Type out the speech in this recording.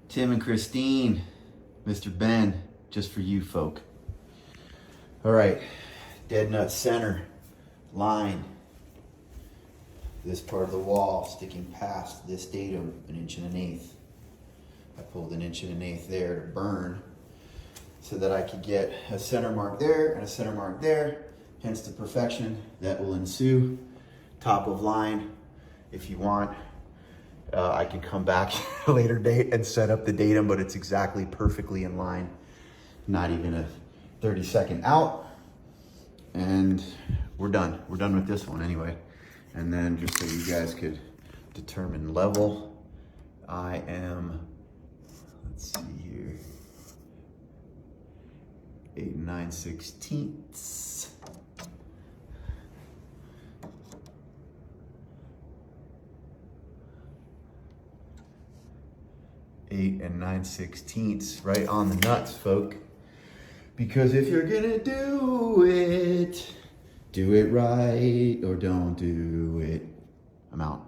Tim and Christine, Mr. Ben, just for you folk. All right, dead nut center, line. This part of the wall sticking past this datum, 1 1/8". I pulled 1 1/8" there to burn so that I could get a center mark there and a center mark there, hence the perfection that will ensue. Top of line, if you want. I can come back at a later date and set up the datum, but it's exactly perfectly in line. Not even a 30-second out. And we're done. We're done with this one anyway. And then just so you guys could determine level, I am, let's see here, 8 9/16. 8 9/16, right on the nuts, folk. Because if you're gonna do it right or don't do it. I'm out.